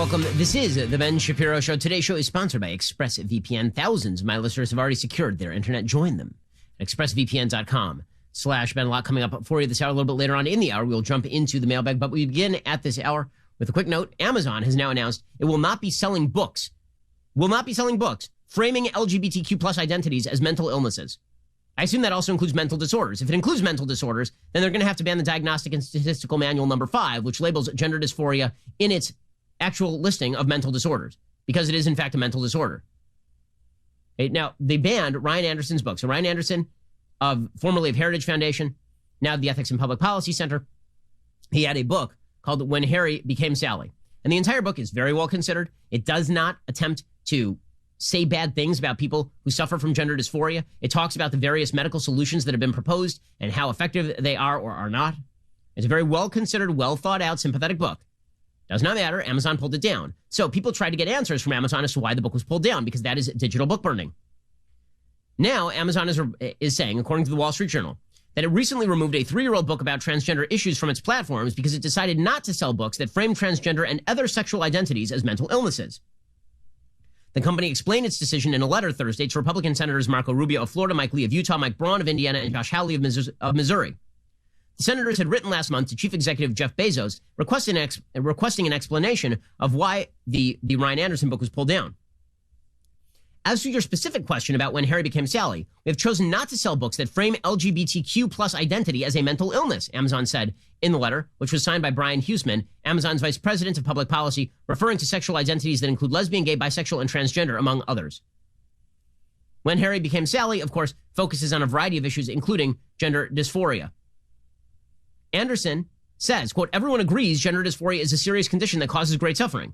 welcome. This is the Ben Shapiro Show. Today's show is sponsored by ExpressVPN. Thousands of my listeners have already secured their internet. Join them at expressvpn.com/Ben. A lot coming up for you this hour. A little bit later on in the hour, we'll jump into the mailbag. But we begin at this hour with a quick note. Amazon has now announced it will not be selling books. Framing LGBTQ plus identities as mental illnesses. I assume that also includes mental disorders. If it includes mental disorders, then they're going to have to ban the Diagnostic and Statistical Manual number 5, which labels gender dysphoria in its actual listing of mental disorders, because it is, in fact, a mental disorder. Okay, now, they banned Ryan Anderson's book. So Ryan Anderson, formerly of Heritage Foundation, now the Ethics and Public Policy Center, he had a book called When Harry Became Sally. And the entire book is very well considered. It does not attempt to say bad things about people who suffer from gender dysphoria. It talks about the various medical solutions that have been proposed and how effective they are or are not. It's a very well-considered, well-thought-out, sympathetic book. Does not matter. Amazon pulled it down. So people tried to get answers from Amazon as to why the book was pulled down, because that is digital book burning. Now, Amazon is saying, according to the Wall Street Journal, that it recently removed a 3-year-old book about transgender issues from its platforms because it decided not to sell books that frame transgender and other sexual identities as mental illnesses. The company explained its decision in a letter Thursday to Republican Senators Marco Rubio of Florida, Mike Lee of Utah, Mike Braun of Indiana, and Josh Hawley of Missouri. The senators had written last month to Chief Executive Jeff Bezos requesting an explanation of why the Ryan Anderson book was pulled down. As to your specific question about When Harry Became Sally, we have chosen not to sell books that frame LGBTQ plus identity as a mental illness, Amazon said in the letter, which was signed by Brian Huseman, Amazon's vice president of public policy, referring to sexual identities that include lesbian, gay, bisexual, and transgender, among others. When Harry Became Sally, of course, focuses on a variety of issues, including gender dysphoria. Anderson says, quote, everyone agrees gender dysphoria is a serious condition that causes great suffering.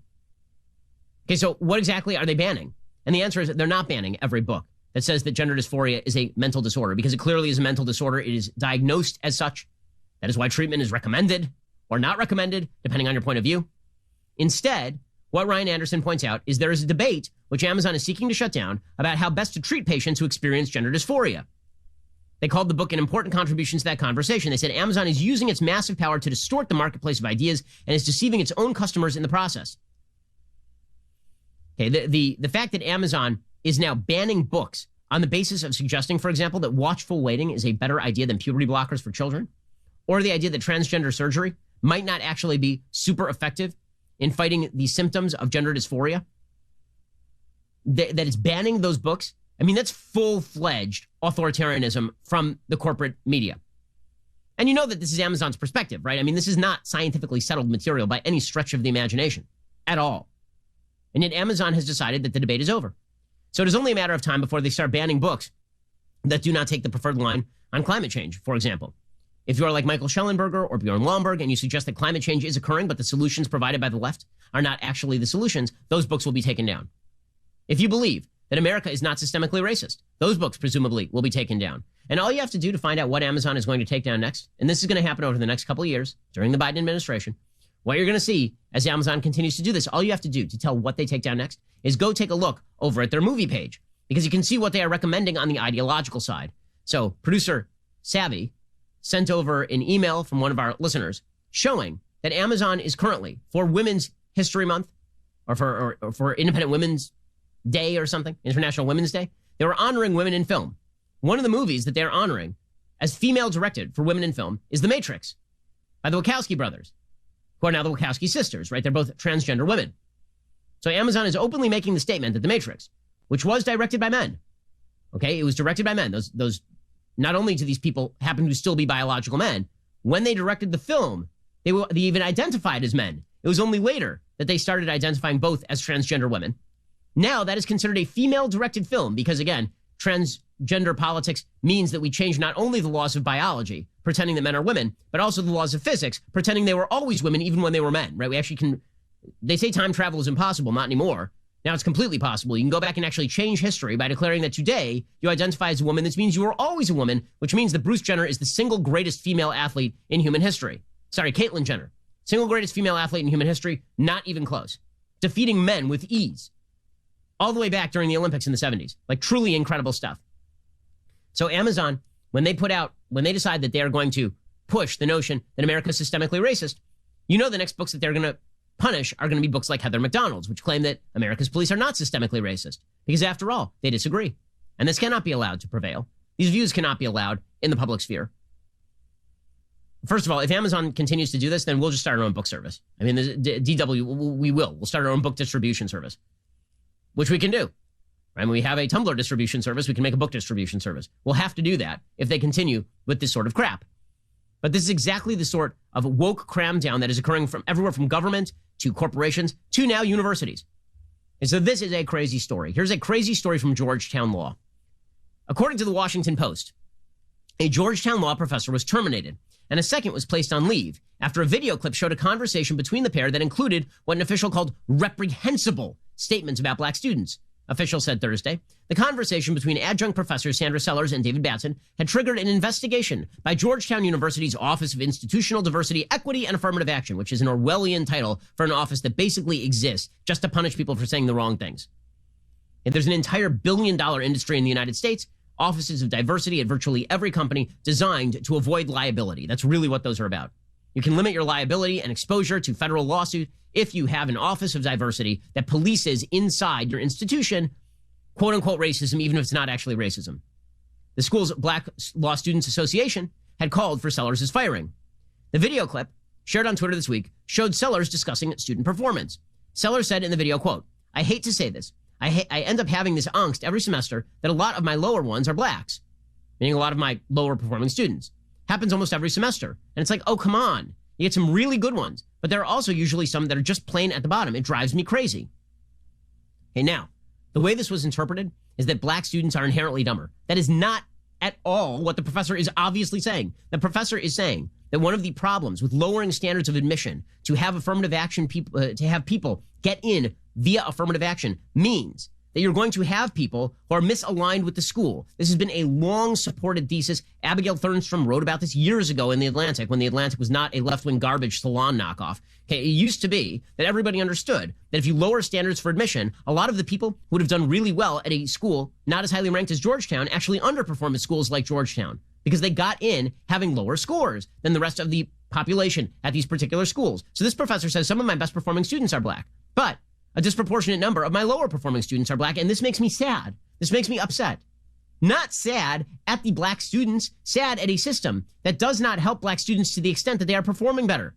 Okay, so what exactly are they banning? And the answer is that they're not banning every book that says that gender dysphoria is a mental disorder, because it clearly is a mental disorder. It is diagnosed as such. That is why treatment is recommended or not recommended, depending on your point of view. Instead, what Ryan Anderson points out is there is a debate, which Amazon is seeking to shut down, about how best to treat patients who experience gender dysphoria. They called the book an important contribution to that conversation. They said Amazon is using its massive power to distort the marketplace of ideas and is deceiving its own customers in the process. Okay, the fact that Amazon is now banning books on the basis of suggesting, for example, that watchful waiting is a better idea than puberty blockers for children, or the idea that transgender surgery might not actually be super effective in fighting the symptoms of gender dysphoria, that it's banning those books, I mean, that's full-fledged authoritarianism from the corporate media. And you know that this is Amazon's perspective, right? I mean, this is not scientifically settled material by any stretch of the imagination at all. And yet Amazon has decided that the debate is over. So it is only a matter of time before they start banning books that do not take the preferred line on climate change, for example. If you are like Michael Schellenberger or Bjorn Lomborg and you suggest that climate change is occurring, but the solutions provided by the left are not actually the solutions, those books will be taken down. If you believe that America is not systemically racist, those books presumably will be taken down. And all you have to do to find out what Amazon is going to take down next, and this is going to happen over the next couple of years during the Biden administration, what you're going to see as Amazon continues to do this, all you have to do to tell what they take down next is go take a look over at their movie page, because you can see what they are recommending on the ideological side. So producer Savvy sent over an email from one of our listeners showing that Amazon is currently, for Women's History Month, or for Independent Women's Day or something, International Women's Day, they were honoring women in film. One of the movies that they're honoring as female directed for women in film is The Matrix by the Wachowski brothers, who are now the Wachowski sisters, right? They're both transgender women. So Amazon is openly making the statement that The Matrix, which was directed by men, okay, it was directed by men. Those not only do these people happen to still be biological men, when they directed the film, they even identified as men. It was only later that they started identifying both as transgender women. Now that is considered a female-directed film because, again, transgender politics means that we change not only the laws of biology, pretending that men are women, but also the laws of physics, pretending they were always women even when they were men, right? We actually can, they say time travel is impossible, not anymore. Now it's completely possible. You can go back and actually change history by declaring that today you identify as a woman. This means you were always a woman, which means that Bruce Jenner is the single greatest female athlete in human history. Sorry, Caitlyn Jenner. Single greatest female athlete in human history, not even close. Defeating men with ease. All the way back during the Olympics in the 70s. Like truly incredible stuff. So Amazon, when they decide that they are going to push the notion that America is systemically racist, you know the next books that they're going to punish are going to be books like Heather McDonald's, which claim that America's police are not systemically racist. Because after all, they disagree. And this cannot be allowed to prevail. These views cannot be allowed in the public sphere. First of all, if Amazon continues to do this, then we'll just start our own book service. I mean, DW, we will. We'll start our own book distribution service, which we can do. Right? When we have a Tumblr distribution service, we can make a book distribution service. We'll have to do that if they continue with this sort of crap. But this is exactly the sort of woke cram down that is occurring from everywhere from government to corporations to now universities. And so this is a crazy story. Here's a crazy story from Georgetown Law. According to the Washington Post, a Georgetown law professor was terminated, and a second was placed on leave after a video clip showed a conversation between the pair that included what an official called reprehensible statements about black students. Officials said Thursday, the conversation between adjunct professors Sandra Sellers and David Batson had triggered an investigation by Georgetown University's Office of Institutional Diversity, Equity, and Affirmative Action, which is an Orwellian title for an office that basically exists just to punish people for saying the wrong things. And there's an entire billion-dollar industry in the United States, offices of diversity at virtually every company designed to avoid liability. That's really what those are about. You can limit your liability and exposure to federal lawsuit if you have an office of diversity that polices inside your institution, quote unquote racism, even if it's not actually racism. The school's Black Law Students Association had called for Sellers' firing. The video clip, shared on Twitter this week, showed Sellers discussing student performance. Sellers said in the video, quote, I hate to say this. I end up having this angst every semester that a lot of my lower ones are blacks, meaning a lot of my lower performing students. Happens almost every semester. And it's like, oh, come on. You get some really good ones, but there are also usually some that are just plain at the bottom. It drives me crazy. Okay, now, the way this was interpreted is that black students are inherently dumber. That is not at all what the professor is obviously saying. The professor is saying that one of the problems with lowering standards of admission to have affirmative action people, to have people get in via affirmative action means that you're going to have people who are misaligned with the school. This has been a long supported thesis. Abigail Thernstrom wrote about this years ago in The Atlantic, when The Atlantic was not a left-wing garbage salon knockoff. Okay, it used to be that everybody understood that if you lower standards for admission, a lot of the people who would have done really well at a school not as highly ranked as Georgetown actually underperform at schools like Georgetown because they got in having lower scores than the rest of the population at these particular schools. So this professor says some of my best performing students are black, but a disproportionate number of my lower performing students are black, and this makes me sad. This makes me upset. Not sad at the black students, sad at a system that does not help black students to the extent that they are performing better.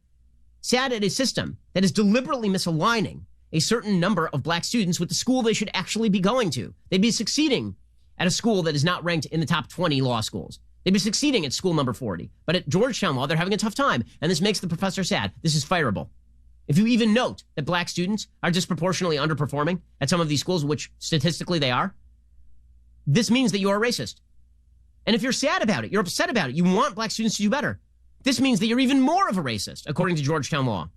Sad at a system that is deliberately misaligning a certain number of black students with the school they should actually be going to. They'd be succeeding at a school that is not ranked in the top 20 law schools. They'd be succeeding at school number 40. But at Georgetown Law, they're having a tough time, and this makes the professor sad. This is fireable. If you even note that black students are disproportionately underperforming at some of these schools, which statistically they are, this means that you are racist. And if you're sad about it, you're upset about it, you want black students to do better, this means that you're even more of a racist, according to Georgetown Law.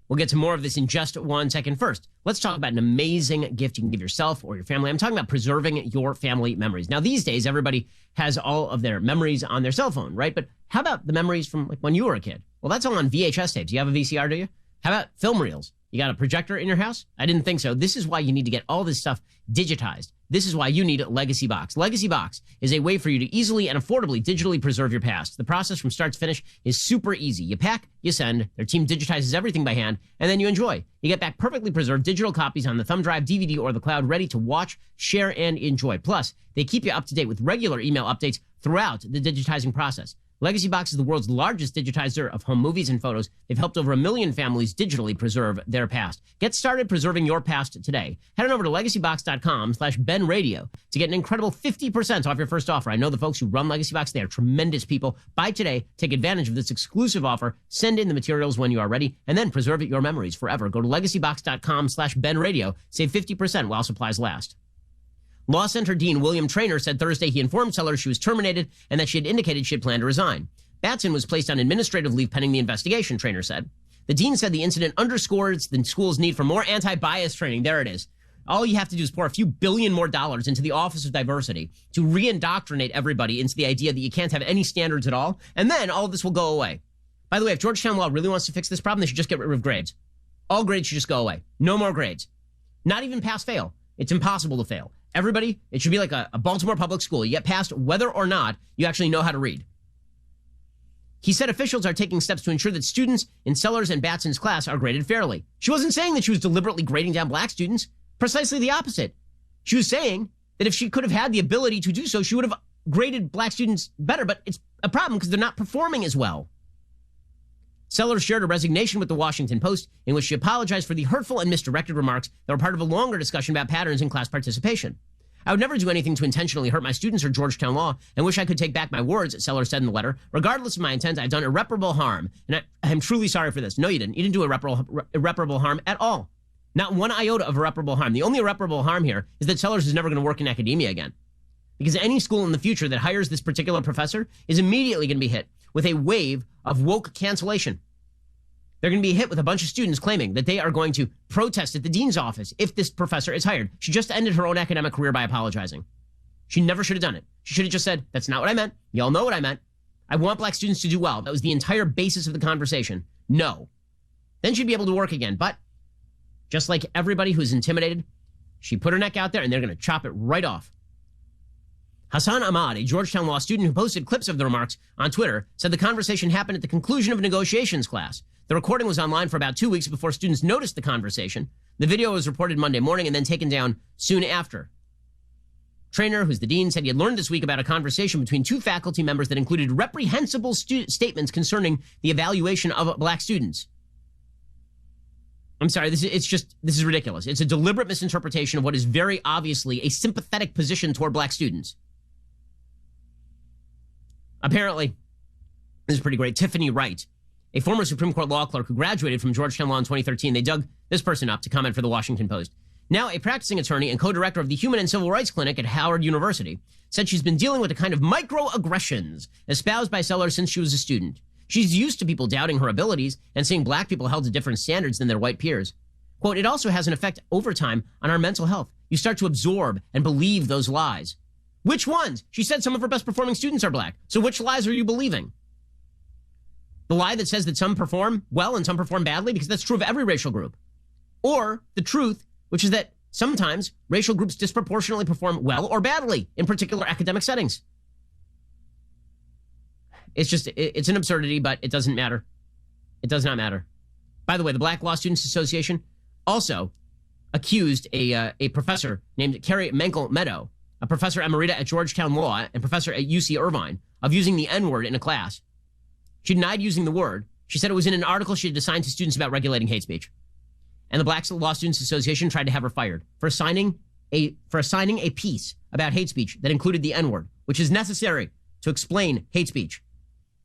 We'll get to more of this in just 1 second. First, let's talk about an amazing gift you can give yourself or your family. I'm talking about preserving your family memories. Now, these days, everybody has all of their memories on their cell phone, right? But how about the memories from like when you were a kid? Well, that's all on VHS tapes. You have a VCR, do you? How about film reels? You got a projector in your house? I didn't think so. This is why you need to get all this stuff digitized. This is why you need Legacy Box. Legacy Box is a way for you to easily and affordably digitally preserve your past. The process from start to finish is super easy. You pack, you send, their team digitizes everything by hand, and then you enjoy. You get back perfectly preserved digital copies on the thumb drive, DVD, or the cloud, ready to watch, share, and enjoy. Plus, they keep you up to date with regular email updates throughout the digitizing process. Legacy Box is the world's largest digitizer of home movies and photos. They've helped over 1 million families digitally preserve their past. Get started preserving your past today. Head on over to legacybox.com/BenRadio to get an incredible 50% off your first offer. I know the folks who run Legacy Box. They are tremendous people. Buy today. Take advantage of this exclusive offer. Send in the materials when you are ready, and then preserve your memories forever. Go to legacybox.com/BenRadio. Save 50% while supplies last. Law Center Dean William Traynor said Thursday he informed Sellers she was terminated and that she had indicated she had planned to resign. Batson was placed on administrative leave pending the investigation, Traynor said. The dean said the incident underscores the school's need for more anti-bias training. There it is. All you have to do is pour a few billion more dollars into the Office of Diversity to re-indoctrinate everybody into the idea that you can't have any standards at all, and then all of this will go away. By the way, if Georgetown Law really wants to fix this problem, they should just get rid of grades. All grades should just go away. No more grades. Not even pass-fail. It's impossible to fail. Everybody, it should be like a Baltimore public school. You get past whether or not you actually know how to read. He said officials are taking steps to ensure that students in Sellers and Batson's class are graded fairly. She wasn't saying that she was deliberately grading down black students. Precisely the opposite. She was saying that if she could have had the ability to do so, she would have graded black students better, but it's a problem because they're not performing as well. Sellers shared a resignation with the Washington Post in which she apologized for the hurtful and misdirected remarks that were part of a longer discussion about patterns in class participation. I would never do anything to intentionally hurt my students or Georgetown law, and wish I could take back my words, Sellers said in the letter. Regardless of my intent, I've done irreparable harm, and I'm truly sorry for this. No, you didn't. You didn't do irreparable harm at all. Not one iota of irreparable harm. The only irreparable harm here is that Sellers is never going to work in academia again. Because any school in the future that hires this particular professor is immediately going to be hit with a wave of woke cancellation. They're going to be hit with a bunch of students claiming that they are going to protest at the dean's office if this professor is hired. She just ended her own academic career by apologizing. She never should have done it. She should have just said, that's not what I meant. Y'all know what I meant. I want black students to do well. That was the entire basis of the conversation. No. Then she'd be able to work again. But just like everybody who's intimidated, she put her neck out there and they're going to chop it right off. Hassan Ahmad, a Georgetown law student who posted clips of the remarks on Twitter, said the conversation happened at the conclusion of a negotiations class. The recording was online for about 2 weeks before students noticed the conversation. The video was reported Monday morning and then taken down soon after. Traynor, who's the dean, said he had learned this week about a conversation between two faculty members that included reprehensible statements concerning the evaluation of black students. I'm sorry, this is ridiculous. It's a deliberate misinterpretation of what is very obviously a sympathetic position toward black students. Apparently, this is pretty great. Tiffany Wright, a former Supreme Court law clerk who graduated from Georgetown Law in 2013. They dug this person up to comment for the Washington Post. Now a practicing attorney and co-director of the Human and Civil Rights Clinic at Howard University, said she's been dealing with a kind of microaggressions espoused by Sellers since she was a student. She's used to people doubting her abilities and seeing black people held to different standards than their white peers. Quote, it also has an effect over time on our mental health. You start to absorb and believe those lies. Which ones? She said some of her best performing students are black. So which lies are you believing? The lie that says that some perform well and some perform badly, because that's true of every racial group. Or the truth, which is that sometimes racial groups disproportionately perform well or badly in particular academic settings. It's an absurdity, but it doesn't matter. It does not matter. By the way, the Black Law Students Association also accused a professor named Carrie Menkel Meadow, a professor emerita at Georgetown Law and professor at UC Irvine, of using the N-word in a class. She denied using the word. She said it was in an article she had assigned to students about regulating hate speech. And the Black Law Students Association tried to have her fired for assigning a piece about hate speech that included the N-word, which is necessary to explain hate speech.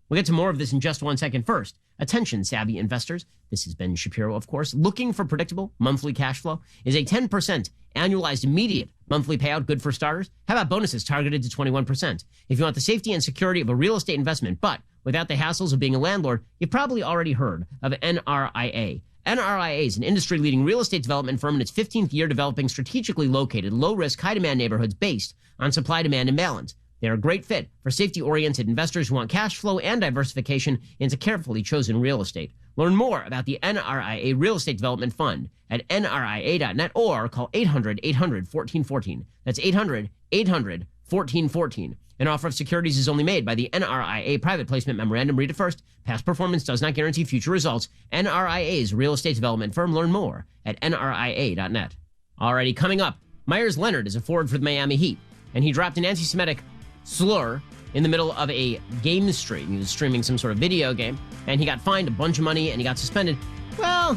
We'll get to more of this in just 1 second. First, attention, savvy investors. This is Ben Shapiro, of course. Looking for predictable monthly cash flow? Is a 10% annualized immediate monthly payout good for starters? How about bonuses targeted to 21%? If you want the safety and security of a real estate investment, but without the hassles of being a landlord, you've probably already heard of NRIA. NRIA is an industry-leading real estate development firm in its 15th year developing strategically located, low-risk, high-demand neighborhoods based on supply-demand imbalance. They are a great fit for safety-oriented investors who want cash flow and diversification into carefully chosen real estate. Learn more about the NRIA Real Estate Development Fund at nria.net or call 800-800-1414. That's 800-800-1414. An offer of securities is only made by the NRIA Private Placement Memorandum. Read it first. Past performance does not guarantee future results. NRIA's real estate development firm. Learn more at nria.net. Alrighty, coming up, Myers Leonard is a forward for the Miami Heat, and he dropped an anti-Semitic slur in the middle of a game stream. He was streaming some sort of video game, and he got fined a bunch of money, and he got suspended. Well,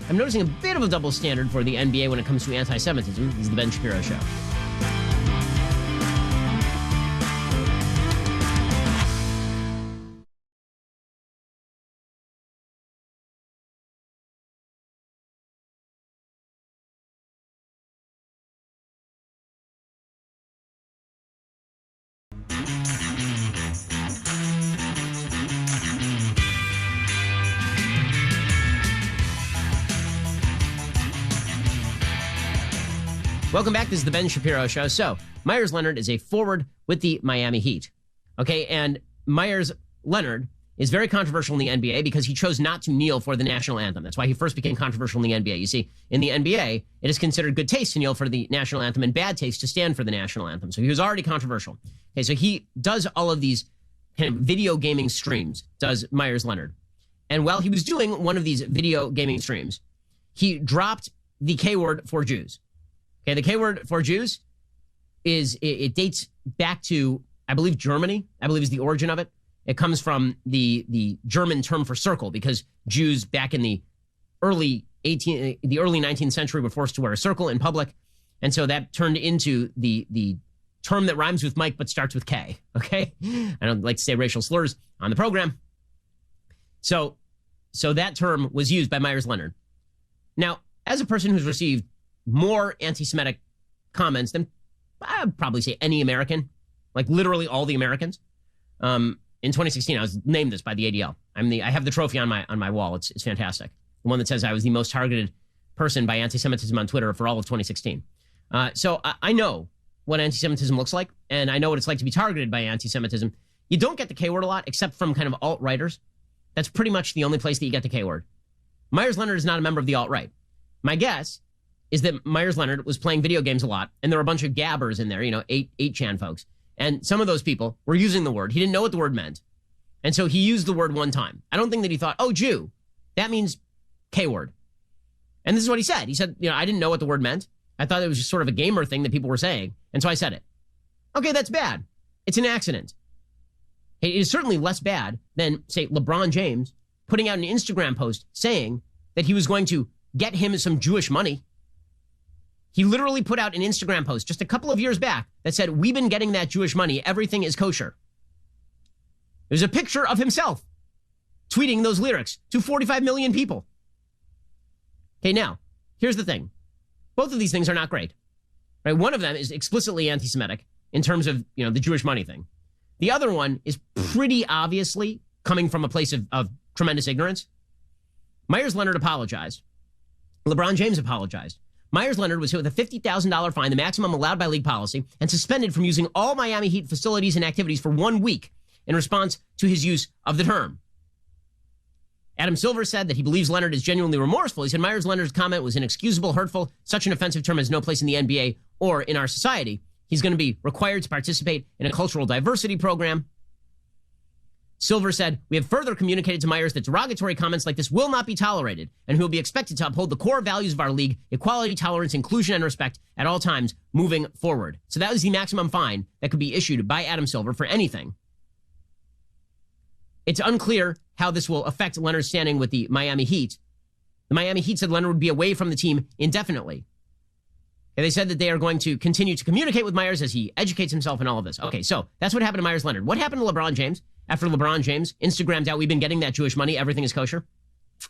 I'm noticing a bit of a double standard for the NBA when it comes to anti-Semitism. This is the Ben Shapiro Show. Welcome back. This is the Ben Shapiro Show. So, Myers Leonard is a forward with the Miami Heat. Okay, and Myers Leonard is very controversial in the NBA because he chose not to kneel for the national anthem. That's why he first became controversial in the NBA. You see, in the NBA, it is considered good taste to kneel for the national anthem and bad taste to stand for the national anthem. So he was already controversial. Okay, so he does all of these kind of video gaming streams, does Myers-Leonard. And while he was doing one of these video gaming streams, he dropped the K word for Jews. Okay, the K word for Jews it dates back to, I believe, Germany. I believe is the origin of it. It comes from the German term for circle, because Jews back in the early 19th century were forced to wear a circle in public. And so that turned into the term that rhymes with Mike but starts with K. Okay? I don't like to say racial slurs on the program. So that term was used by Myers-Leonard. Now, as a person who's received more anti-Semitic comments than I'd probably say any American, like literally all the Americans, in 2016, I was named this by the ADL. I have the trophy on my wall. It's fantastic. The one that says I was the most targeted person by anti-Semitism on Twitter for all of 2016. So I know what anti-Semitism looks like, and I know what it's like to be targeted by anti-Semitism. You don't get the K word a lot, except from kind of alt-righters. That's pretty much the only place that you get the K word. Myers-Leonard is not a member of the alt-right. My guess is that Myers-Leonard was playing video games a lot, and there were a bunch of gabbers in there, 8chan folks. And some of those people were using the word. He didn't know what the word meant. And so he used the word one time. I don't think that he thought, oh, Jew, that means K word. And this is what he said. He said, I didn't know what the word meant. I thought it was just sort of a gamer thing that people were saying. And so I said it. Okay, that's bad. It's an accident. It is certainly less bad than, say, LeBron James putting out an Instagram post saying that he was going to get him some Jewish money. He literally put out an Instagram post just a couple of years back that said, we've been getting that Jewish money. Everything is kosher. There's a picture of himself tweeting those lyrics to 45 million people. Okay, now, here's the thing. Both of these things are not great. Right? One of them is explicitly anti-Semitic in terms of, the Jewish money thing. The other one is pretty obviously coming from a place of tremendous ignorance. Myers-Leonard apologized. LeBron James apologized. Myers-Leonard was hit with a $50,000 fine, the maximum allowed by league policy, and suspended from using all Miami Heat facilities and activities for 1 week in response to his use of the term. Adam Silver said that he believes Leonard is genuinely remorseful. He said Myers-Leonard's comment was inexcusable, hurtful. Such an offensive term has no place in the NBA or in our society. He's going to be required to participate in a cultural diversity program. Silver said, we have further communicated to Myers that derogatory comments like this will not be tolerated, and he will be expected to uphold the core values of our league, equality, tolerance, inclusion, and respect at all times moving forward. So that was the maximum fine that could be issued by Adam Silver for anything. It's unclear how this will affect Leonard's standing with the Miami Heat. The Miami Heat said Leonard would be away from the team indefinitely. And they said that they are going to continue to communicate with Myers as he educates himself in all of this. Okay, so that's what happened to Myers-Leonard. What happened to LeBron James after LeBron James Instagrammed out, we've been getting that Jewish money, everything is kosher?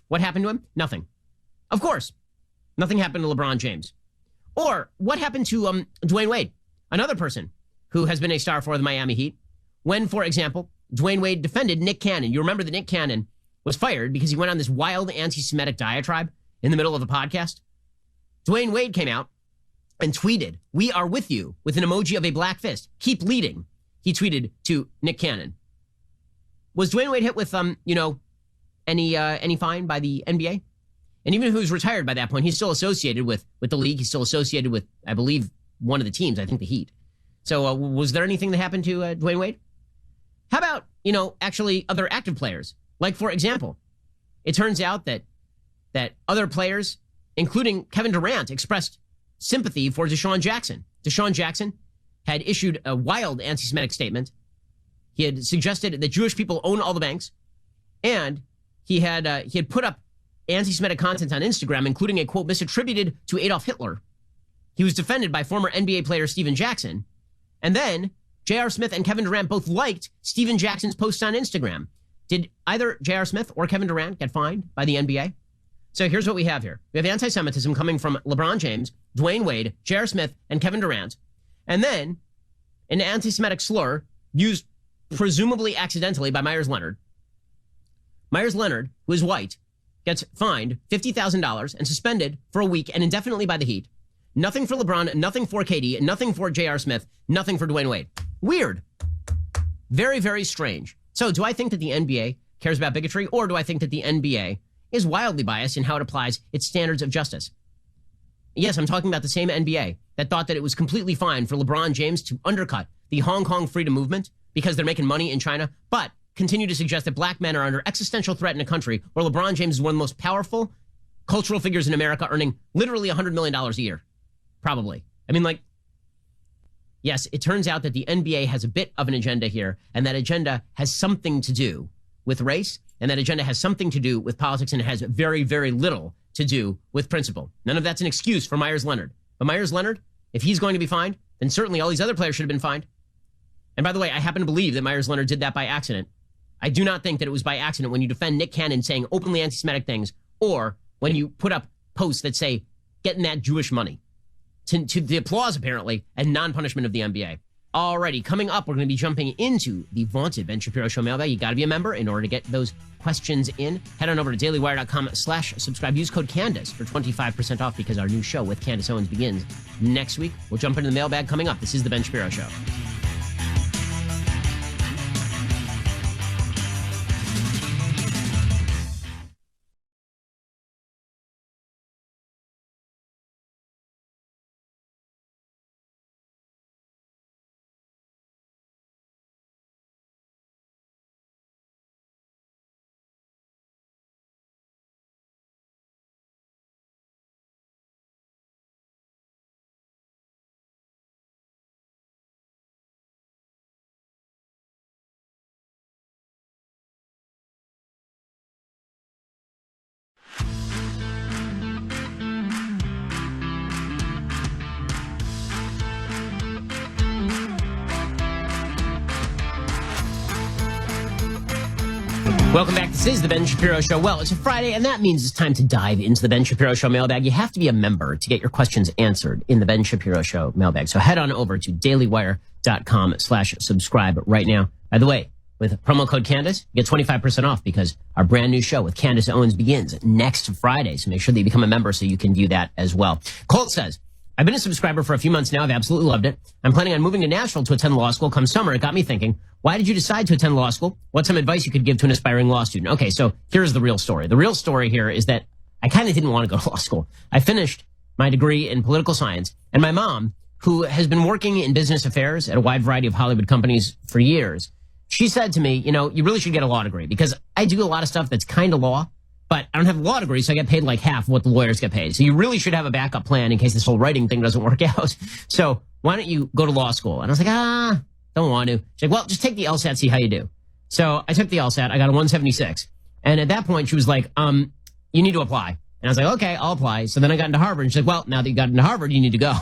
What happened to him? Nothing. Of course. Nothing happened to LeBron James. Or what happened to Dwyane Wade, another person who has been a star for the Miami Heat, when, for example, Dwyane Wade defended Nick Cannon. You remember that Nick Cannon was fired because he went on this wild anti-Semitic diatribe in the middle of a podcast? Dwyane Wade came out and tweeted, we are with you, with an emoji of a black fist. Keep leading. He tweeted to Nick Cannon. Was Dwyane Wade hit with, any fine by the NBA? And even if he was retired by that point, he's still associated with the league. He's still associated with, I believe, one of the teams, I think the Heat. So was there anything that happened to Dwyane Wade? How about, actually other active players? Like, for example, it turns out that other players, including Kevin Durant, expressed sympathy for Deshaun Jackson. Deshaun Jackson had issued a wild anti-Semitic statement. He had suggested that Jewish people own all the banks, and he had put up anti-Semitic content on Instagram, including a quote misattributed to Adolf Hitler. He was defended by former NBA player Steven Jackson, and then J.R. Smith and Kevin Durant both liked Steven Jackson's posts on Instagram. Did either J.R. Smith or Kevin Durant get fined by the NBA? So here's what we have here. We have anti-Semitism coming from LeBron James, Dwyane Wade, J.R. Smith, and Kevin Durant. And then an anti-Semitic slur used presumably accidentally by Myers-Leonard. Myers-Leonard, who is white, gets fined $50,000 and suspended for a week and indefinitely by the Heat. Nothing for LeBron, nothing for KD, nothing for J.R. Smith, nothing for Dwyane Wade. Weird. Very, very strange. So do I think that the NBA cares about bigotry, or do I think that the NBA is wildly biased in how it applies its standards of justice? Yes, I'm talking about the same NBA that thought that it was completely fine for LeBron James to undercut the Hong Kong freedom movement because they're making money in China, but continue to suggest that black men are under existential threat in a country where LeBron James is one of the most powerful cultural figures in America, earning literally $100 million a year. Probably. I mean, like, yes, it turns out that the NBA has a bit of an agenda here, and that agenda has something to do with race, and that agenda has something to do with politics, and it has very, very little to do with principle. None of that's an excuse for Myers Leonard. But Myers Leonard, if he's going to be fined, then certainly all these other players should have been fined. And by the way, I happen to believe that Myers Leonard did that by accident. I do not think that it was by accident when you defend Nick Cannon saying openly anti-Semitic things, or when you put up posts that say, getting that Jewish money. To the applause, apparently, and non-punishment of the NBA. Alrighty, coming up, we're going to be jumping into the vaunted Ben Shapiro Show mailbag. You got to be a member in order to get those questions in. Head on over to dailywire.com/subscribe. Use code Candace for 25% off because our new show with Candace Owens begins next week. We'll jump into the mailbag coming up. This is the Ben Shapiro Show. Welcome back. This is the Ben Shapiro Show. Well, it's a Friday, and that means it's time to dive into the Ben Shapiro Show mailbag. You have to be a member to get your questions answered in the Ben Shapiro Show mailbag. So head on over to dailywire.com/subscribe right now. By the way, with promo code Candace, you get 25% off because our brand new show with Candace Owens begins next Friday. So make sure that you become a member so you can view that as well. Colt says, I've been a subscriber for a few months now. I've absolutely loved it. I'm planning on moving to Nashville to attend law school come summer. It got me thinking, why did you decide to attend law school? What's some advice you could give to an aspiring law student? Okay, so here's the real story. The real story here is that I kind of didn't want to go to law school. I finished my degree in political science, and my mom, who has been working in business affairs at a wide variety of Hollywood companies for years, she said to me, you know, you really should get a law degree because I do a lot of stuff that's kind of law, but I don't have a law degree, so I get paid like half of what the lawyers get paid. So you really should have a backup plan in case this whole writing thing doesn't work out. So why don't you go to law school? And I was like, don't want to. She's like, well, just take the LSAT, see how you do. So I took the LSAT. I got a 176. And at that point, she was like, you need to apply. And I was like, okay, I'll apply. So then I got into Harvard. And she's like, well, now that you got into Harvard, you need to go.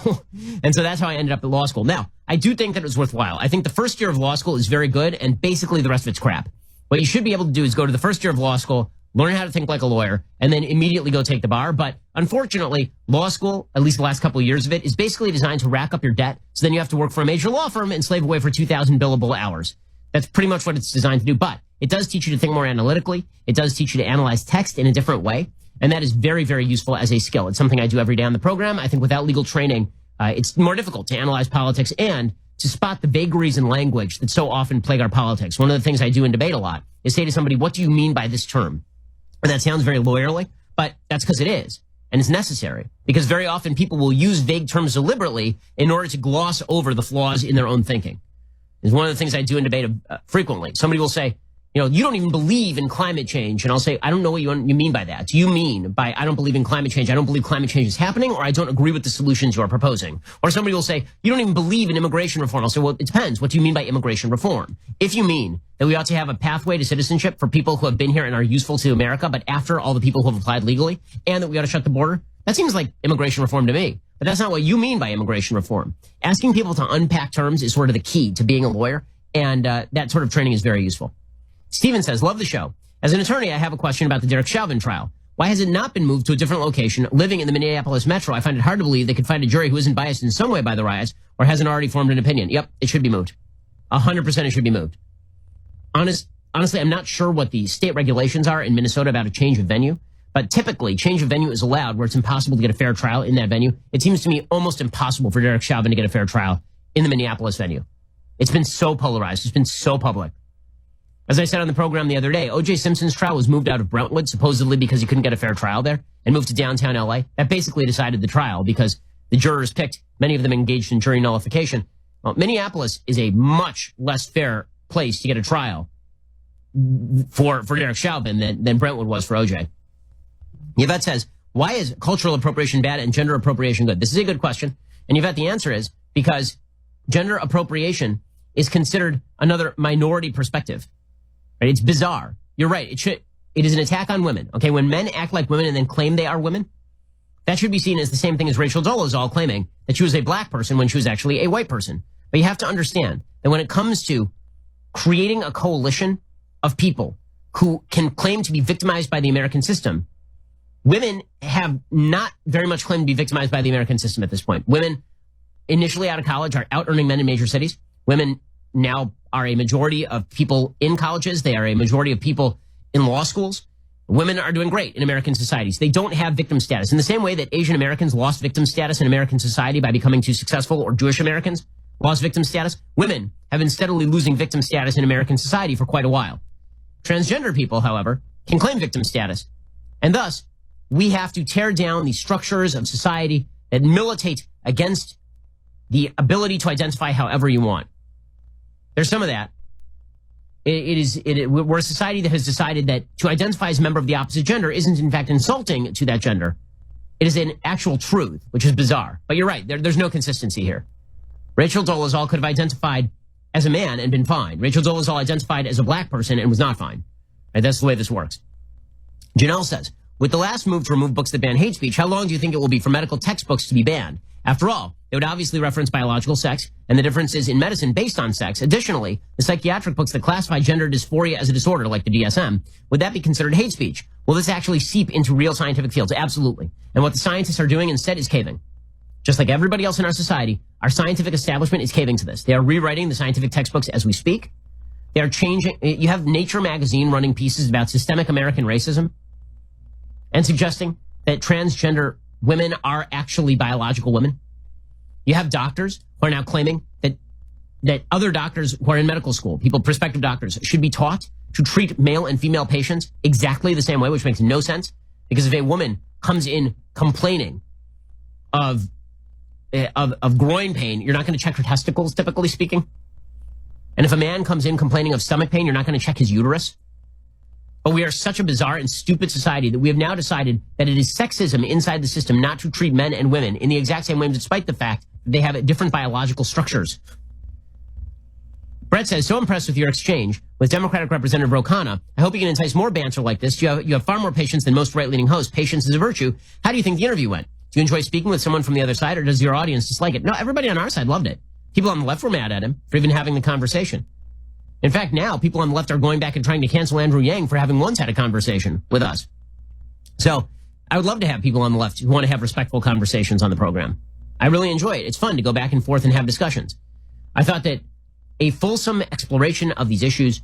And so that's how I ended up at law school. Now, I do think that it was worthwhile. I think the first year of law school is very good, and basically the rest of it's crap. What you should be able to do is go to the first year of law school, learn how to think like a lawyer, and then immediately go take the bar. But unfortunately, law school, at least the last couple of years of it, is basically designed to rack up your debt. So then you have to work for a major law firm and slave away for 2,000 billable hours. That's pretty much what it's designed to do. But it does teach you to think more analytically. It does teach you to analyze text in a different way. And that is very, very useful as a skill. It's something I do every day on the program. I think without legal training, it's more difficult to analyze politics and to spot the vagaries in language that so often plague our politics. One of the things I do in debate a lot is say to somebody, what do you mean by this term? And that sounds very lawyerly, but that's because it is. And it's necessary because very often people will use vague terms deliberately in order to gloss over the flaws in their own thinking. It's one of the things I do in debate frequently. Somebody will say, you know, you don't even believe in climate change. And I'll say, I don't know what you mean by that. Do you mean by I don't believe in climate change? I don't believe climate change is happening, or I don't agree with the solutions you are proposing. Or somebody will say, you don't even believe in immigration reform. I'll say, well, it depends. What do you mean by immigration reform? If you mean that we ought to have a pathway to citizenship for people who have been here and are useful to America, but after all the people who have applied legally, and that we ought to shut the border, that seems like immigration reform to me. But that's not what you mean by immigration reform. Asking people to unpack terms is sort of the key to being a lawyer, and that sort of training is very useful. Steven says, love the show. As an attorney, I have a question about the Derek Chauvin trial. Why has it not been moved to a different location? Living in the Minneapolis metro, I find it hard to believe they could find a jury who isn't biased in some way by the riots or hasn't already formed an opinion. Yep, it should be moved. 100% it should be moved. Honestly, I'm not sure what the state regulations are in Minnesota about a change of venue, but typically change of venue is allowed where it's impossible to get a fair trial in that venue. It seems to me almost impossible for Derek Chauvin to get a fair trial in the Minneapolis venue. It's been so polarized. It's been so public. As I said on the program the other day, O.J. Simpson's trial was moved out of Brentwood, supposedly because he couldn't get a fair trial there, and moved to downtown L.A. That basically decided the trial because the jurors picked, many of them engaged in jury nullification. Well, Minneapolis is a much less fair place to get a trial for Derek Chauvin than Brentwood was for OJ. Yvette says, why is cultural appropriation bad and gender appropriation good? This is a good question. And Yvette, the answer is because gender appropriation is considered another minority perspective. Right? It's bizarre. You're right. It is an attack on women. Okay, when men act like women and then claim they are women, that should be seen as the same thing as Rachel Dolezal claiming that she was a black person when she was actually a white person. But you have to understand that when it comes to creating a coalition of people who can claim to be victimized by the American system, women have not very much claimed to be victimized by the American system at this point. Women initially out of college are out earning men in major cities. Women now are a majority of people in colleges. They are a majority of people in law schools. Women are doing great in American societies. They don't have victim status. In the same way that Asian Americans lost victim status in American society by becoming too successful, or Jewish Americans lost victim status, women have been steadily losing victim status in American society for quite a while. Transgender people, however, can claim victim status. And thus, we have to tear down the structures of society that militate against the ability to identify however you want. There's some of that. We're a society that has decided that to identify as a member of the opposite gender isn't in fact insulting to that gender. It is an actual truth, which is bizarre. But you're right, there's no consistency here. Rachel Dolezal could have identified as a man and been fine. Rachel Dolezal identified as a black person and was not fine. Right, that's the way this works. Janelle says, with the last move to remove books that ban hate speech, how long do you think it will be for medical textbooks to be banned? After all, they would obviously reference biological sex and the differences in medicine based on sex. Additionally, the psychiatric books that classify gender dysphoria as a disorder, like the DSM, would that be considered hate speech? Will this actually seep into real scientific fields? Absolutely. And what the scientists are doing instead is caving. Just like everybody else in our society, our scientific establishment is caving to this. They are rewriting the scientific textbooks as we speak. They are changing. You have Nature magazine running pieces about systemic American racism and suggesting that transgender women are actually biological women. You have doctors who are now claiming that other doctors who are in medical school, prospective doctors, should be taught to treat male and female patients exactly the same way, which makes no sense. Because if a woman comes in complaining of groin pain, you're not going to check her testicles, typically speaking. And if a man comes in complaining of stomach pain, you're not going to check his uterus. But we are such a bizarre and stupid society that we have now decided that it is sexism inside the system not to treat men and women in the exact same way, despite the fact that they have different biological structures. Brett says, so impressed with your exchange with Democratic Representative Ro Khanna. I hope you can entice more banter like this. You have far more patience than most right-leaning hosts. Patience is a virtue. How do you think the interview went? Do you enjoy speaking with someone from the other side, or does your audience dislike it? No, everybody on our side loved it. People on the left were mad at him for even having the conversation. In fact, now people on the left are going back and trying to cancel Andrew Yang for having once had a conversation with us. So I would love to have people on the left who want to have respectful conversations on the program. I really enjoy it. It's fun to go back and forth and have discussions. I thought that a fulsome exploration of these issues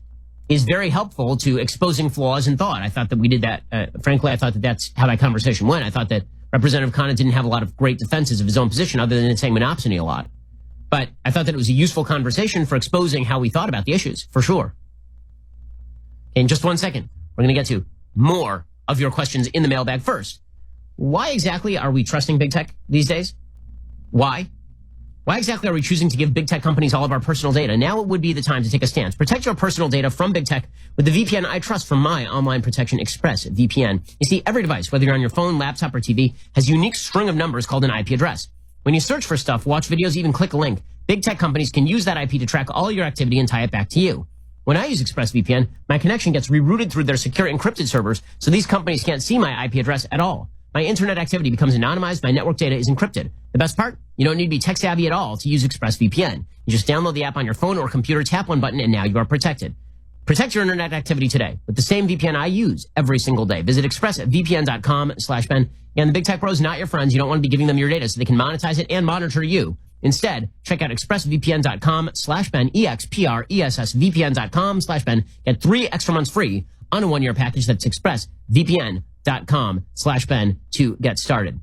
is very helpful to exposing flaws in thought. I thought that we did that. Frankly, I thought that that's how that conversation went. I thought that Representative Khanna didn't have a lot of great defenses of his own position other than saying monopsony a lot. But I thought that it was a useful conversation for exposing how we thought about the issues, for sure. In just 1 second, we're going to get to more of your questions in the mailbag. First, why exactly are we trusting big tech these days? Why? Why exactly are we choosing to give big tech companies all of our personal data? Now it would be the time to take a stance. Protect your personal data from big tech with the VPN I trust from my online protection Express VPN. You see, every device, whether you're on your phone, laptop, or TV, has a unique string of numbers called an IP address. When you search for stuff, watch videos, even click a link, big tech companies can use that IP to track all your activity and tie it back to you. When I use ExpressVPN, my connection gets rerouted through their secure encrypted servers, so these companies can't see my IP address at all. My internet activity becomes anonymized, my network data is encrypted. The best part? You don't need to be tech savvy at all to use ExpressVPN. You just download the app on your phone or computer, tap one button, and now you are protected. Protect your internet activity today with the same VPN I use every single day. Visit expressvpn.com/Ben. And the big tech bros, not your friends. You don't want to be giving them your data so they can monetize it and monitor you. Instead, check out expressvpn.com/Ben, expressvpn.com/Ben. Get 3 extra months free on a 1-year package. That's expressvpn.com/Ben to get started.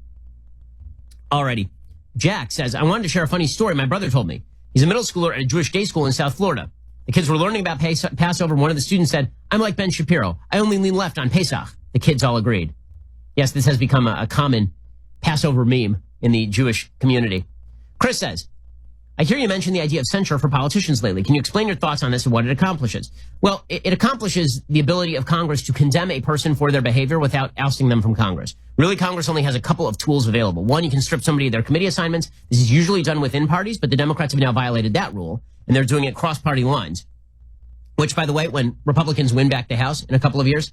Alrighty. Jack says, I wanted to share a funny story my brother told me. He's a middle schooler at a Jewish day school in South Florida. The kids were learning about Passover. One of the students said, I'm like Ben Shapiro. I only lean left on Pesach. The kids all agreed. Yes, this has become a common Passover meme in the Jewish community. Chris says, I hear you mention the idea of censure for politicians lately. Can you explain your thoughts on this and what it accomplishes? Well, it accomplishes the ability of Congress to condemn a person for their behavior without ousting them from Congress. Really, Congress only has a couple of tools available. One, you can strip somebody of their committee assignments. This is usually done within parties, but the Democrats have now violated that rule, and they're doing it cross-party lines. Which, by the way, when Republicans win back the House in a couple of years,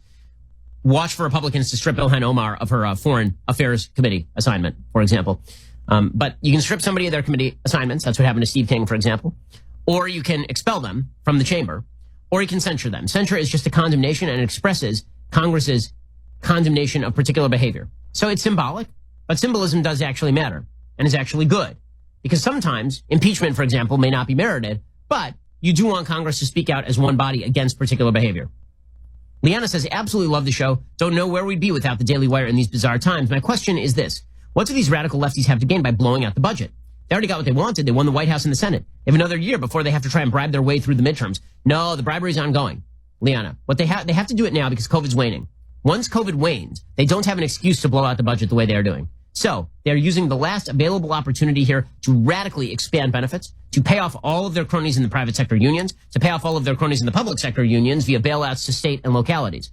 watch for Republicans to strip Ilhan Omar of her Foreign Affairs Committee assignment, for example. But you can strip somebody of their committee assignments. That's what happened to Steve King, for example. Or you can expel them from the chamber. Or you can censure them. Censure is just a condemnation, and it expresses Congress's condemnation of particular behavior. So it's symbolic, but symbolism does actually matter and is actually good. Because sometimes impeachment, for example, may not be merited, but you do want Congress to speak out as one body against particular behavior. Liana says, absolutely love the show. Don't know where we'd be without the Daily Wire in these bizarre times. My question is this. What do these radical lefties have to gain by blowing out the budget? They already got what they wanted. They won the White House and the Senate. They have another year before they have to try and bribe their way through the midterms. No, the bribery's ongoing. Liana, what they have to do it now because COVID's waning. Once COVID wanes, they don't have an excuse to blow out the budget the way they are doing. So they're using the last available opportunity here to radically expand benefits, to pay off all of their cronies in the private sector unions, to pay off all of their cronies in the public sector unions via bailouts to state and localities.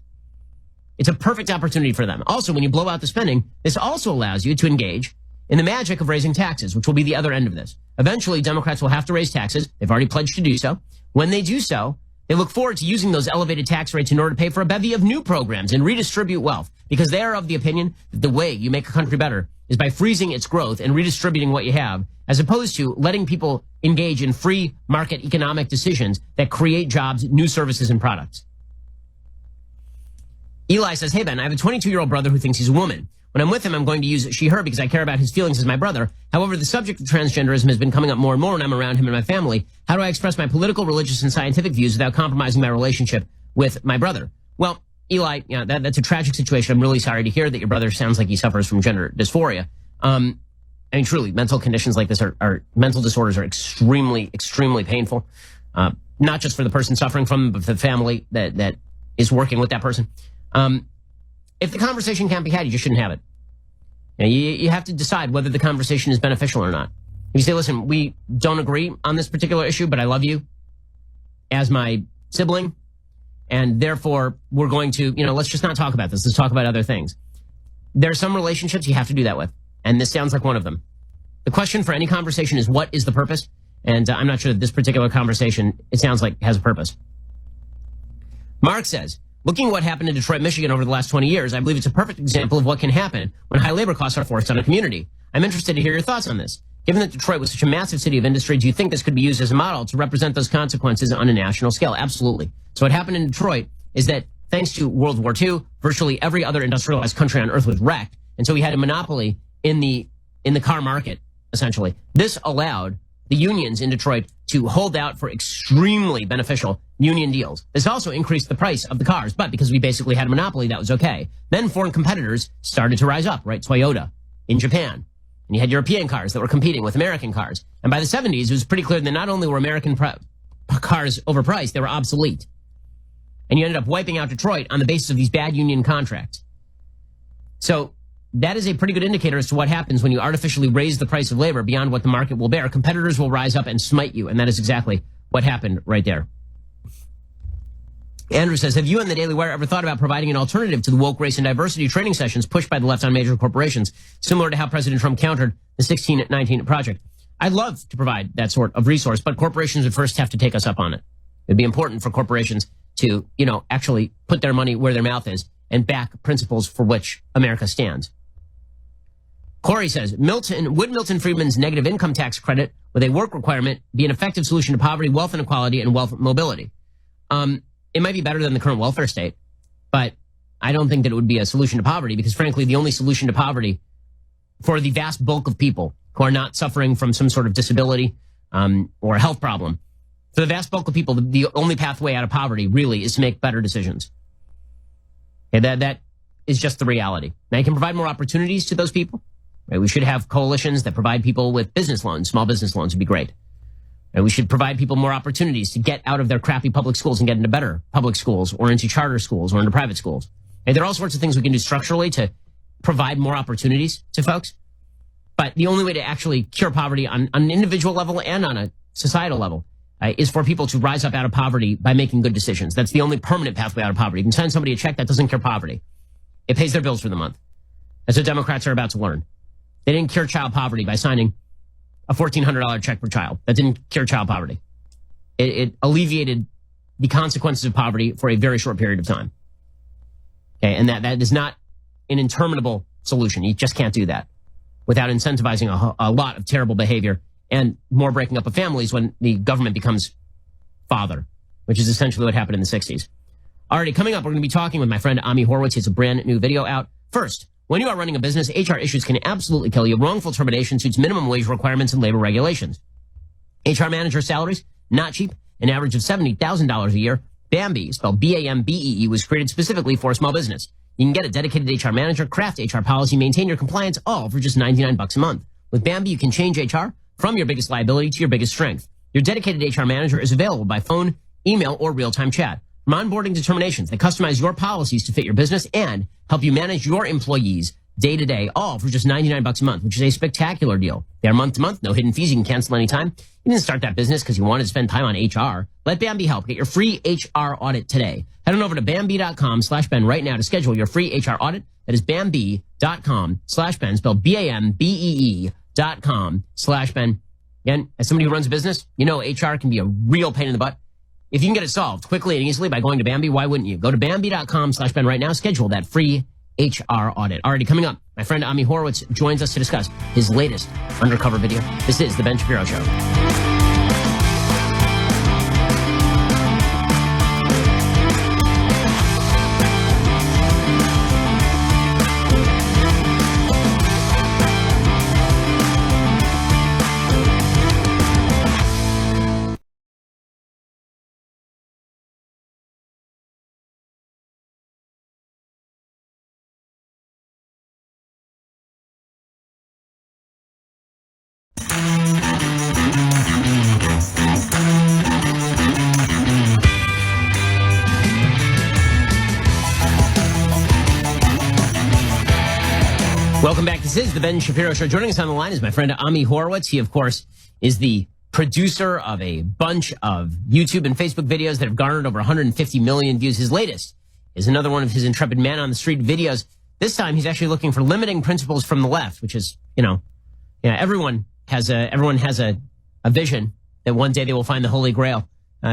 It's a perfect opportunity for them. Also, when you blow out the spending, this also allows you to engage in the magic of raising taxes, which will be the other end of this. Eventually, Democrats will have to raise taxes. They've already pledged to do so. When they do so, they look forward to using those elevated tax rates in order to pay for a bevy of new programs and redistribute wealth, because they are of the opinion that the way you make a country better is by freezing its growth and redistributing what you have, as opposed to letting people engage in free market economic decisions that create jobs, new services, and products. Eli says, hey, Ben, I have a 22-year-old brother who thinks he's a woman. When I'm with him, I'm going to use she, her because I care about his feelings as my brother. However, the subject of transgenderism has been coming up more and more when I'm around him and my family. How do I express my political, religious, and scientific views without compromising my relationship with my brother? Well, Eli, that's a tragic situation. I'm really sorry to hear that your brother sounds like he suffers from gender dysphoria. I mean, truly, mental conditions like this are mental disorders are extremely, extremely painful. Not just for the person suffering from them, but for the family that is working with that person. If the conversation can't be had, you just shouldn't have it. You have to decide whether the conversation is beneficial or not. If you say, listen, we don't agree on this particular issue, but I love you as my sibling, and therefore we're going to, let's just not talk about this. Let's talk about other things. There are some relationships you have to do that with, and this sounds like one of them. The question for any conversation is, what is the purpose? And I'm not sure that this particular conversation, it sounds like, has a purpose. Mark says, looking at what happened in Detroit, Michigan over the last 20 years, I believe it's a perfect example of what can happen when high labor costs are forced on a community. I'm interested to hear your thoughts on this. Given that Detroit was such a massive city of industry, do you think this could be used as a model to represent those consequences on a national scale? Absolutely. So what happened in Detroit is that thanks to World War II, virtually every other industrialized country on earth was wrecked. And so we had a monopoly in the car market, essentially. This allowed the unions in Detroit to hold out for extremely beneficial union deals. This also increased the price of the cars, but because we basically had a monopoly, that was okay. Then foreign competitors started to rise up, right? Toyota in Japan. And you had European cars that were competing with American cars. And by the 70s, it was pretty clear that not only were American cars overpriced, they were obsolete. And you ended up wiping out Detroit on the basis of these bad union contracts. So that is a pretty good indicator as to what happens when you artificially raise the price of labor beyond what the market will bear. Competitors will rise up and smite you, and that is exactly what happened right there. Andrew says, have you and the Daily Wire ever thought about providing an alternative to the woke race and diversity training sessions pushed by the left on major corporations, similar to how President Trump countered the 1619 Project? I'd love to provide that sort of resource, but corporations would first have to take us up on it. It'd be important for corporations to, actually put their money where their mouth is and back principles for which America stands. Corey says, would Milton Friedman's negative income tax credit with a work requirement be an effective solution to poverty, wealth inequality, and wealth mobility? It might be better than the current welfare state, but I don't think that it would be a solution to poverty because, frankly, the only solution to poverty for the vast bulk of people who are not suffering from some sort of disability or a health problem, for the vast bulk of people, the only pathway out of poverty really is to make better decisions. Okay, that is just the reality. Now, you can provide more opportunities to those people. Right? We should have coalitions that provide people with business loans. Small business loans would be great. And we should provide people more opportunities to get out of their crappy public schools and get into better public schools or into charter schools or into private schools. And there are all sorts of things we can do structurally to provide more opportunities to folks. But the only way to actually cure poverty on an individual level and on a societal level is for people to rise up out of poverty by making good decisions. That's the only permanent pathway out of poverty. You can send somebody a check that doesn't cure poverty. It pays their bills for the month. That's what Democrats are about to learn. They didn't cure child poverty by signing a $1,400 check per child. That didn't cure child poverty. It alleviated the consequences of poverty for a very short period of time. Okay, and that is not an interminable solution. You just can't do that without incentivizing a lot of terrible behavior and more breaking up of families when the government becomes father, which is essentially what happened in the 60s. Alrighty, coming up, we're going to be talking with my friend Ami Horowitz. He has a brand new video out. First, when you are running a business, HR issues can absolutely kill you. Wrongful termination suits minimum wage requirements and labor regulations. HR manager salaries, not cheap, an average of $70,000 a year. Bambee, spelled B-A-M-B-E-E, was created specifically for small business. You can get a dedicated HR manager, craft HR policy, maintain your compliance, all for just $99 a month. With Bambee, you can change HR from your biggest liability to your biggest strength. Your dedicated HR manager is available by phone, email, or real-time chat. From onboarding determinations that customize your policies to fit your business and help you manage your employees day to day, all for just $99 a month, which is a spectacular deal. They are month to month, no hidden fees. You can cancel anytime. You didn't start that business because you wanted to spend time on HR. Let Bambee help. Get your free HR audit today. Head on over to Bambee.com/Ben right now to schedule your free HR audit. That is Bambee.com/Ben, spelled BAMBEE.com/Ben. Again, as somebody who runs a business, you know HR can be a real pain in the butt. If you can get it solved quickly and easily by going to Bambee, why wouldn't you? Go to Bambee.com/Ben right now. Schedule that free HR audit. Already coming up, my friend Ami Horowitz joins us to discuss his latest undercover video. This is The Ben Shapiro Show. Welcome back. This is The Ben Shapiro Show. Joining us on the line is my friend Ami Horowitz. He, of course, is the producer of a bunch of YouTube and Facebook videos that have garnered over 150 million views. His latest is another one of his intrepid man on the street videos. This time, he's actually looking for limiting principles from the left, which is, everyone has a vision that one day they will find the Holy Grail.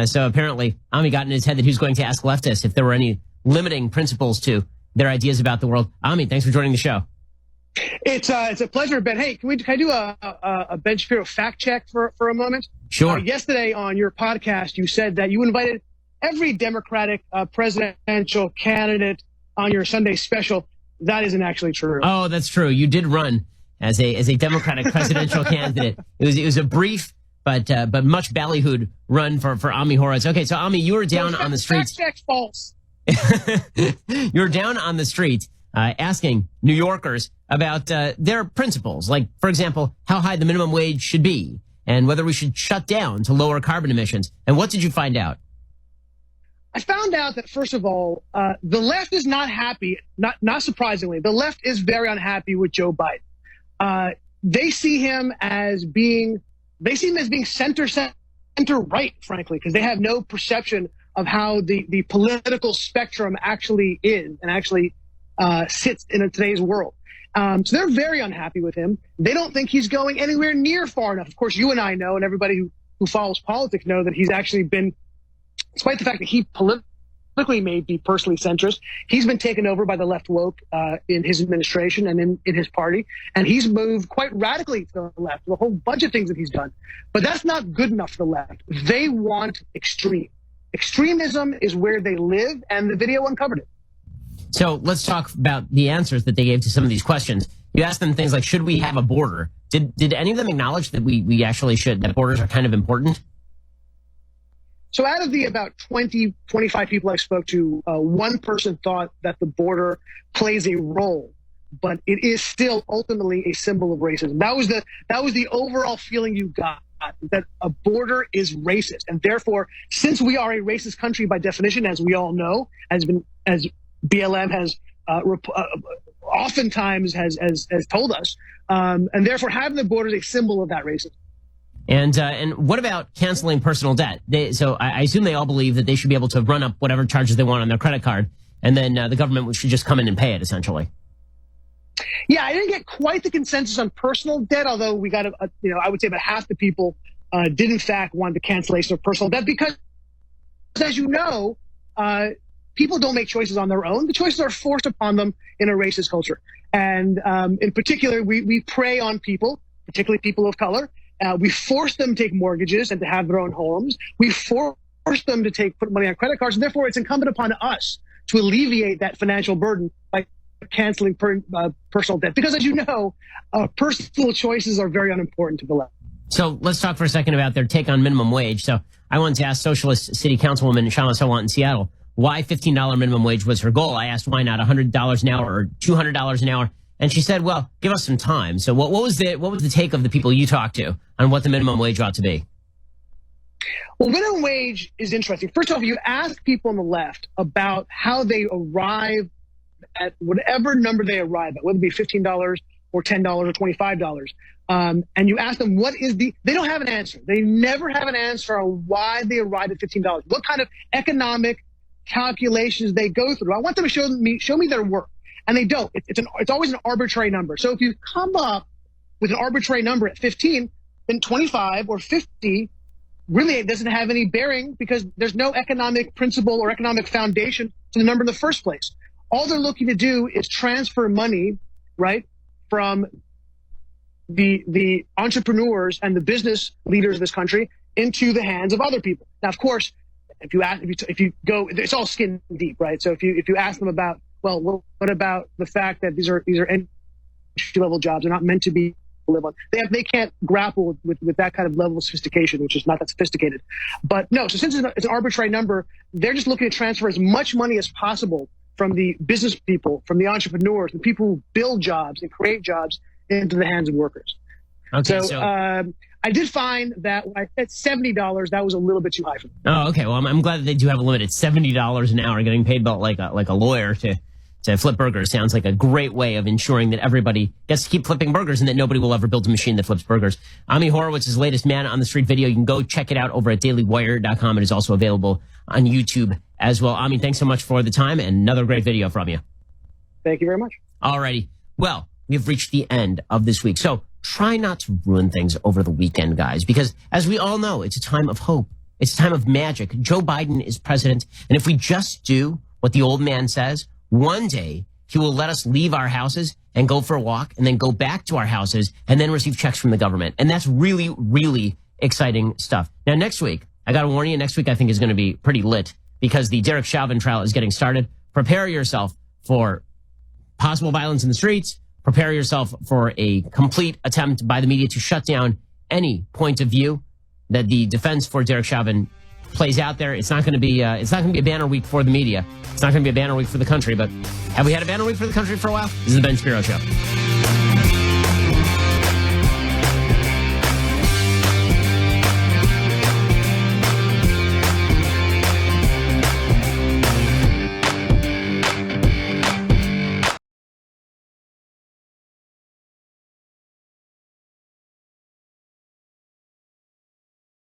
So apparently, Ami got in his head that he was going to ask leftists if there were any limiting principles to their ideas about the world. Ami, thanks for joining the show. It's a pleasure, Ben. Hey, can I do a Ben Shapiro fact check for a moment? Sure. Yesterday on your podcast, you said that you invited every Democratic presidential candidate on your Sunday special. That isn't actually true. Oh, that's true. You did run as a Democratic presidential candidate. It was a brief but much ballyhooed run for Ami Horowitz. Okay, so Ami, you were down on the streets. Fact check's false. You were down on the street asking New Yorkers about their principles, like, for example, how high the minimum wage should be and whether we should shut down to lower carbon emissions. And what did you find out? I found out that, first of all, the left is not happy. Not surprisingly, the left is very unhappy with Joe Biden. They see him as being center right, frankly, because they have no perception of how the political spectrum actually is and actually sits in today's world. So they're very unhappy with him. They don't think he's going anywhere near far enough. Of course, you and I know, and everybody who follows politics know, that he's actually been, despite the fact that he politically may be personally centrist, he's been taken over by the left woke in his administration and in his party. And he's moved quite radically to the left, with a whole bunch of things that he's done. But that's not good enough for the left. They want extreme. Extremism is where they live, and the video uncovered it. So let's talk about the answers that they gave to some of these questions. You asked them things like, should we have a border? Did any of them acknowledge that we actually should, that borders are kind of important? So out of the about 20, 25 people I spoke to, one person thought that the border plays a role, but it is still ultimately a symbol of racism. That was the overall feeling you got, that a border is racist. And therefore, since we are a racist country by definition, as we all know, as BLM has oftentimes has told us, and therefore having the border is a symbol of that racism. And what about canceling personal debt? So I assume they all believe that they should be able to run up whatever charges they want on their credit card, and then the government should just come in and pay it, essentially. Yeah, I didn't get quite the consensus on personal debt, although we got, I would say about half the people did in fact want the cancellation of personal debt because, as you know, people don't make choices on their own. The choices are forced upon them in a racist culture. And in particular, we prey on people, particularly people of color. We force them to take mortgages and to have their own homes. We force them to put money on credit cards. And therefore, it's incumbent upon us to alleviate that financial burden by canceling personal debt. Because as you know, personal choices are very unimportant to the left. So let's talk for a second about their take on minimum wage. So I wanted to ask Socialist City Councilwoman Shama Sawant in Seattle why $15 minimum wage was her goal. I asked why not $100 an hour or $200 an hour. And she said, well, give us some time. So what was the take of the people you talked to on what the minimum wage ought to be? Well, minimum wage is interesting. First of all, you ask people on the left about how they arrive at whatever number they arrive at, whether it be $15 or $10 or $25. And you ask them, they don't have an answer. They never have an answer on why they arrived at $15. What kind of economic calculations they go through. I want them to show me their work. And they don't. It's always an arbitrary number. So if you come up with an arbitrary number at 15, then 25 or 50 really it doesn't have any bearing because there's no economic principle or economic foundation to the number in the first place. All they're looking to do is transfer money, right, from the entrepreneurs and the business leaders of this country into the hands of other people. Now, of course, if you go, it's all skin deep, right? So if you ask them about, well, what about the fact that these are entry-level jobs? They're not meant to be live on. They can't grapple with that kind of level of sophistication, which is not that sophisticated. But no, so since it's an arbitrary number, they're just looking to transfer as much money as possible from the business people, from the entrepreneurs, the people who build jobs and create jobs into the hands of workers. Okay, so I did find that when I said $70, that was a little bit too high for me. Oh, okay. Well, I'm glad that they do have a limit. It's $70 an hour, getting paid about like a lawyer to flip burgers. Sounds like a great way of ensuring that everybody gets to keep flipping burgers and that nobody will ever build a machine that flips burgers. Ami Horowitz's latest Man on the Street video, you can go check it out over at dailywire.com. It is also available on YouTube as well. Ami, thanks so much for the time and another great video from you. Thank you very much. Alrighty. Well, we've reached the end of this week. So try not to ruin things over the weekend, guys, because as we all know, it's a time of hope. It's a time of magic. Joe Biden is president. And if we just do what the old man says, one day he will let us leave our houses and go for a walk and then go back to our houses and then receive checks from the government. And that's really, really exciting stuff. Now, next week, I got to warn you, next week I think is going to be pretty lit because the Derek Chauvin trial is getting started. Prepare yourself for possible violence in the streets. Prepare yourself for a complete attempt by the media to shut down any point of view that the defense for Derek Chauvin plays out there. It's not going to be a banner week for the media. It's not going to be a banner week for the country, but have we had a banner week for the country for a while? This is the Ben Shapiro Show.